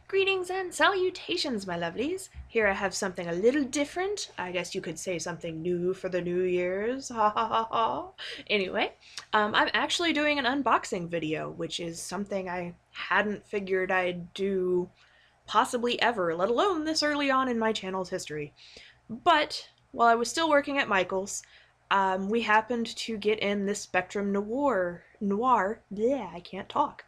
Greetings and salutations, my lovelies. Here I have something a little different. I guess you could say something new for the New Year's. Ha ha ha ha. Anyway, I'm actually doing an unboxing video, which is something I hadn't figured I'd do possibly ever, let alone this early on in my channel's history. But while I was still working at Michael's, we happened to get in this Spectrum I can't talk,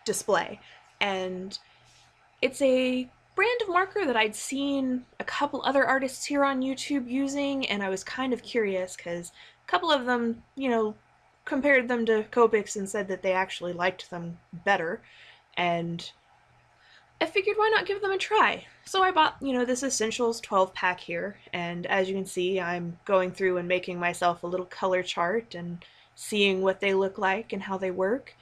display, and it's a brand of marker that I'd seen a couple other artists here on YouTube using, and I was kind of curious because a couple of them, compared them to Copics and said that they actually liked them better, and I figured why not give them a try. So I bought, this Essentials 12-pack here, and as you can see, I'm going through and making myself a little color chart and seeing what they look like and how they work.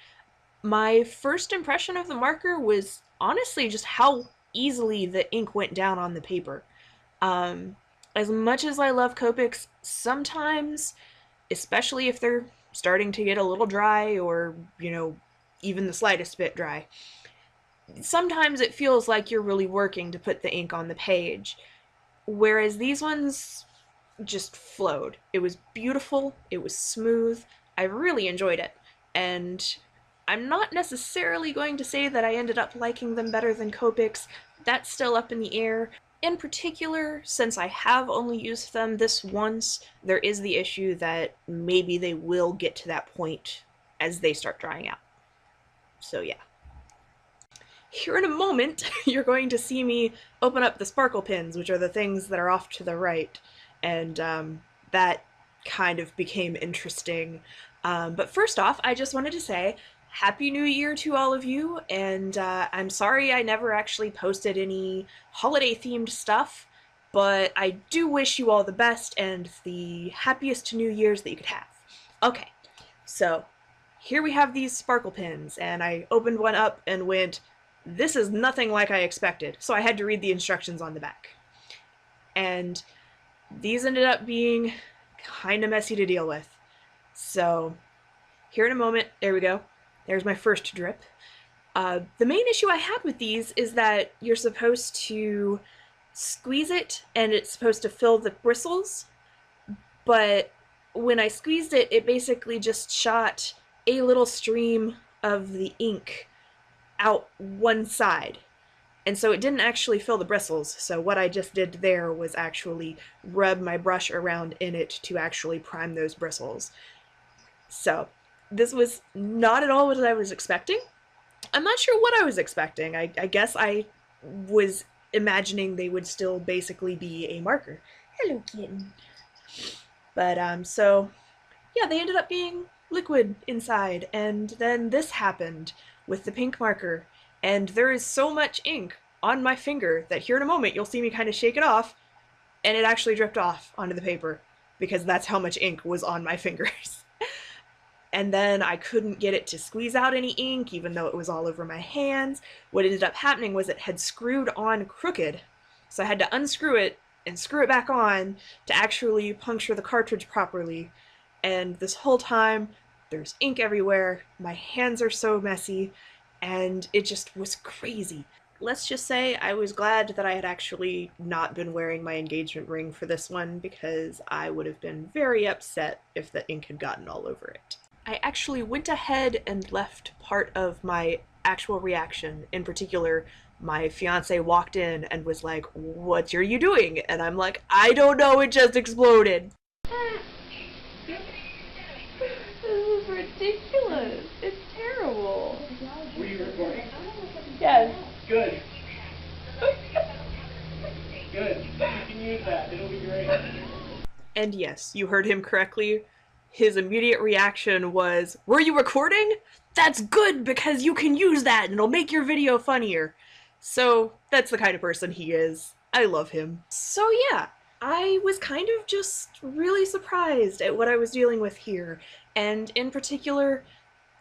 My first impression of the marker was honestly just how easily the ink went down on the paper. As much as I love Copics, sometimes, especially if they're starting to get a little dry or, even the slightest bit dry, sometimes it feels like you're really working to put the ink on the page, whereas these ones just flowed. It was beautiful, it was smooth, I really enjoyed it, and I'm not necessarily going to say that I ended up liking them better than Copics. That's still up in the air. In particular, since I have only used them this once, there is the issue that maybe they will get to that point as they start drying out. So yeah. Here in a moment, you're going to see me open up the sparkle pins, which are the things that are off to the right, and that kind of became interesting. But first off, I just wanted to say Happy New Year to all of you, and I'm sorry I never actually posted any holiday-themed stuff, but I do wish you all the best and the happiest New Year's that you could have. Okay, so here we have these sparkle pins, and I opened one up and went, this is nothing like I expected, so I had to read the instructions on the back. And these ended up being kind of messy to deal with. So here in a moment, there we go. There's my first drip. The main issue I had with these is that you're supposed to squeeze it and it's supposed to fill the bristles, but when I squeezed it, it basically just shot a little stream of the ink out one side. And so it didn't actually fill the bristles, so what I just did there was actually rub my brush around in it to actually prime those bristles. So this was not at all what I was expecting. I'm not sure what I was expecting. I guess I was imagining they would still basically be a marker. Hello, kitten. But, so, yeah, they ended up being liquid inside, and then this happened with the pink marker, and there is so much ink on my finger that here in a moment you'll see me kind of shake it off, and it actually dripped off onto the paper, because that's how much ink was on my fingers. And then I couldn't get it to squeeze out any ink, even though it was all over my hands. What ended up happening was it had screwed on crooked, so I had to unscrew it and screw it back on to actually puncture the cartridge properly. And this whole time, there's ink everywhere, my hands are so messy, and it just was crazy. Let's just say I was glad that I had actually not been wearing my engagement ring for this one, because I would have been very upset if the ink had gotten all over it. I actually went ahead and left part of my actual reaction. In particular, my fiance walked in and was like, "What are you doing?" And I'm like, "I don't know, it just exploded." This is ridiculous. It's terrible. Were you recording? Yes. Good. Good. You can use that. It'll be great. And yes, you heard him correctly. His immediate reaction was, "Were you recording? That's good, because you can use that and it'll make your video funnier." So that's the kind of person he is. I love him. So yeah, I was kind of just really surprised at what I was dealing with here, and in particular,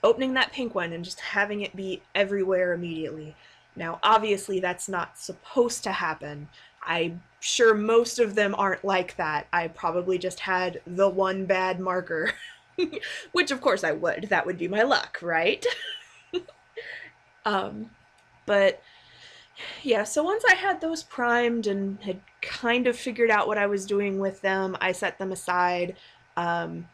opening that pink one and just having it be everywhere immediately. Now, obviously that's not supposed to happen. I'm sure most of them aren't like that. I probably just had the one bad marker. Which of course I would. That would be my luck, right? um, but yeah, so once I had those primed and had kind of figured out what I was doing with them, I set them aside. Um,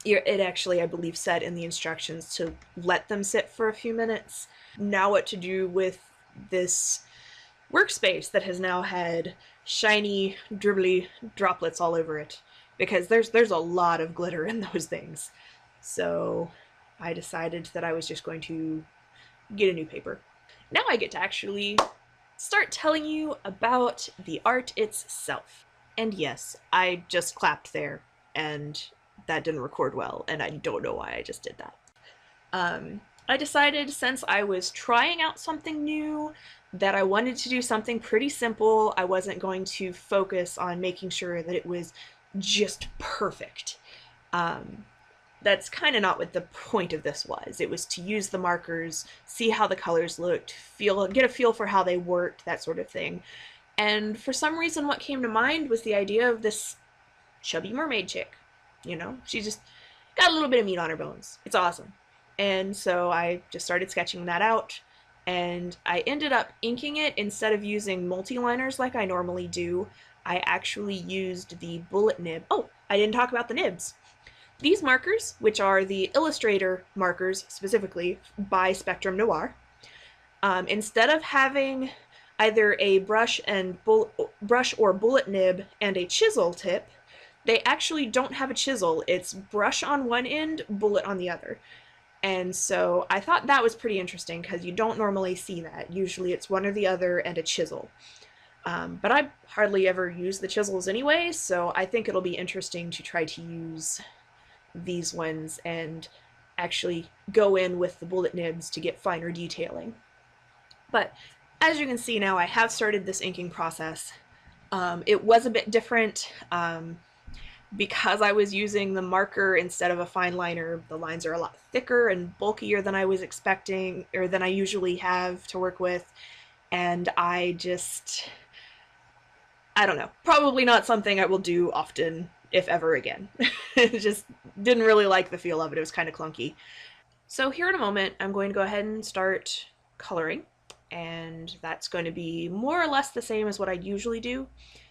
it actually, I believe, said in the instructions to let them sit for a few minutes. Now what to do with this workspace that has now had shiny, dribbly droplets all over it, because there's a lot of glitter in those things. So I decided that I was just going to get a new paper. Now I get to actually start telling you about the art itself. And yes, I just clapped there, and that didn't record well, and I don't know why I just did that. I decided, since I was trying out something new, that I wanted to do something pretty simple. I wasn't going to focus on making sure that it was just perfect. That's kind of not what the point of this was. It was to use the markers, see how the colors looked, get a feel for how they worked, that sort of thing. And for some reason, what came to mind was the idea of this chubby mermaid chick. You know, she just got a little bit of meat on her bones. It's awesome. And so I just started sketching that out, and I ended up inking it. Instead of using multi-liners like I normally do, I actually used the bullet nib. Oh, I didn't talk about the nibs. These markers, which are the Illustrator markers specifically by Spectrum Noir, instead of having either a brush or bullet nib and a chisel tip, they actually don't have a chisel. It's brush on one end, bullet on the other. And so I thought that was pretty interesting, because you don't normally see that. Usually it's one or the other and a chisel. But I hardly ever use the chisels anyway, so I think it'll be interesting to try to use these ones and actually go in with the bullet nibs to get finer detailing. But as you can see now, I have started this inking process. It was a bit different. Because I was using the marker instead of a fine liner, the lines are a lot thicker and bulkier than I was expecting, or than I usually have to work with. And I don't know, probably not something I will do often, if ever again. Just didn't really like the feel of it. It was kind of clunky. So here in a moment, I'm going to go ahead and start coloring. And that's going to be more or less the same as what I usually do,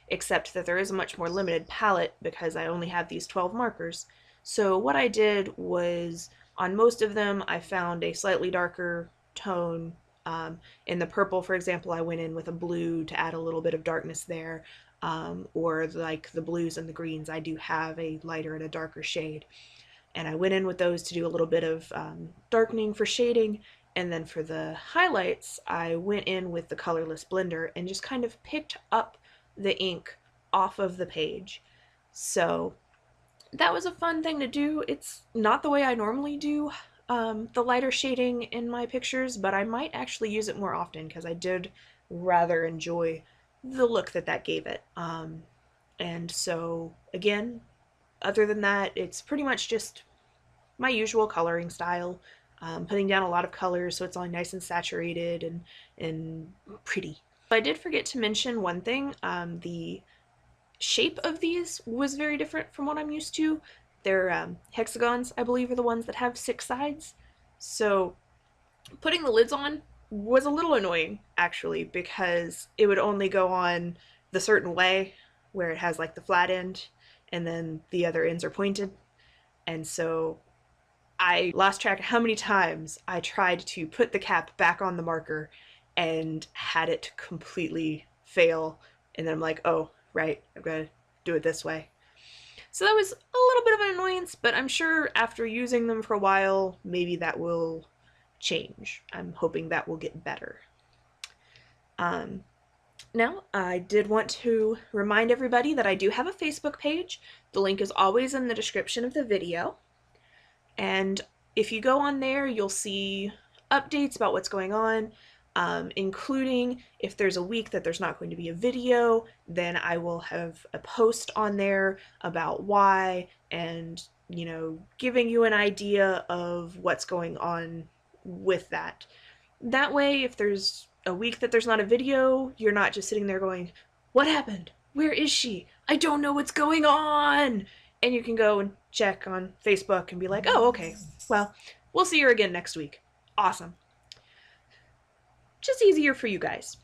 except that there is a much more limited palette because I only have these 12 markers. So what I did was, on most of them, I found a slightly darker tone. In the purple, for example, I went in with a blue to add a little bit of darkness there. Or like the blues and the greens, I do have a lighter and a darker shade. And I went in with those to do a little bit of darkening for shading. And then for the highlights, I went in with the colorless blender and just kind of picked up the ink off of the page. So that was a fun thing to do. It's not the way I normally do the lighter shading in my pictures, but I might actually use it more often because I did rather enjoy the look that gave it. And so again, other than that, it's pretty much just my usual coloring style. Putting down a lot of colors so it's all nice and saturated and pretty. I did forget to mention one thing. The shape of these was very different from what I'm used to. They're hexagons, I believe, are the ones that have 6 sides. So putting the lids on was a little annoying, actually, because it would only go on the certain way, where it has like the flat end and then the other ends are pointed. And so I lost track of how many times I tried to put the cap back on the marker and had it completely fail. And then I'm like, oh, right, I've got to do it this way. So that was a little bit of an annoyance, but I'm sure after using them for a while, maybe that will change. I'm hoping that will get better. Now, I did want to remind everybody that I do have a Facebook page. The link is always in the description of the video. And if you go on there, you'll see updates about what's going on, including if there's a week that there's not going to be a video, then I will have a post on there about why, and, you know, giving you an idea of what's going on with that. That way, if there's a week that there's not a video, you're not just sitting there going, what happened? Where is she? I don't know what's going on! And you can go and check on Facebook and be like, oh, okay, well, we'll see her again next week. Awesome. Just easier for you guys.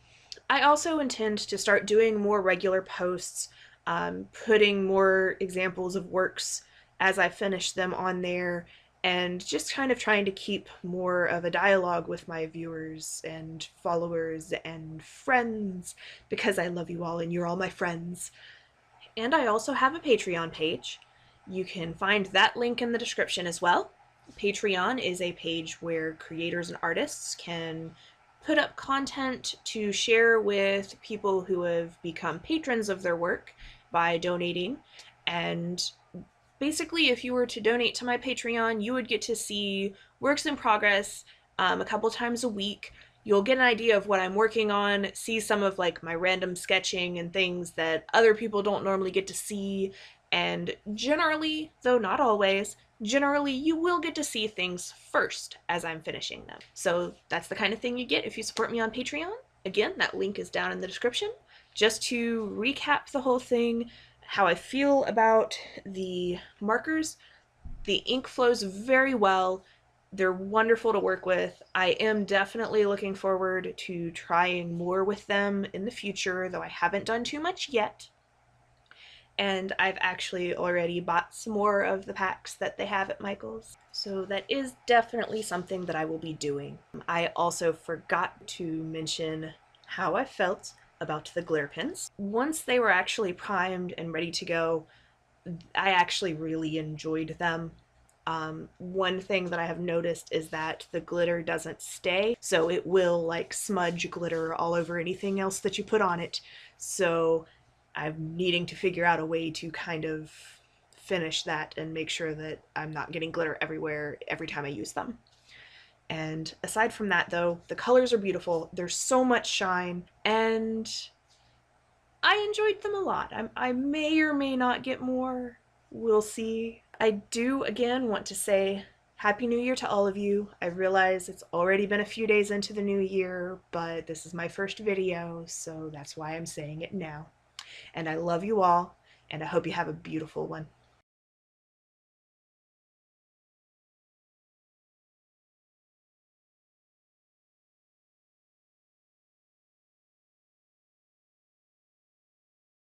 I also intend to start doing more regular posts, putting more examples of works as I finish them on there, and just kind of trying to keep more of a dialogue with my viewers and followers and friends, because I love you all and you're all my friends. And I also have a Patreon page. You can find that link in the description as well. Patreon is a page where creators and artists can put up content to share with people who have become patrons of their work by donating. And basically, if you were to donate to my Patreon, you would get to see works in progress a couple times a week. You'll get an idea of what I'm working on, see some of like my random sketching and things that other people don't normally get to see, and generally, though not always, generally you will get to see things first as I'm finishing them. So that's the kind of thing you get if you support me on Patreon. Again, that link is down in the description. Just to recap the whole thing, how I feel about the markers, the ink flows very well. They're wonderful to work with. I am definitely looking forward to trying more with them in the future, though I haven't done too much yet. And I've actually already bought some more of the packs that they have at Michael's. So that is definitely something that I will be doing. I also forgot to mention how I felt about the glitter pens. Once they were actually primed and ready to go, I actually really enjoyed them. One thing that I have noticed is that the glitter doesn't stay, so it will like smudge glitter all over anything else that you put on it. So I'm needing to figure out a way to kind of finish that and make sure that I'm not getting glitter everywhere every time I use them. And aside from that though, the colors are beautiful. There's so much shine, and I enjoyed them a lot. I may or may not get more. We'll see. I do again want to say Happy New Year to all of you. I realize it's already been a few days into the new year, but this is my first video, so that's why I'm saying it now. And I love you all, and I hope you have a beautiful one.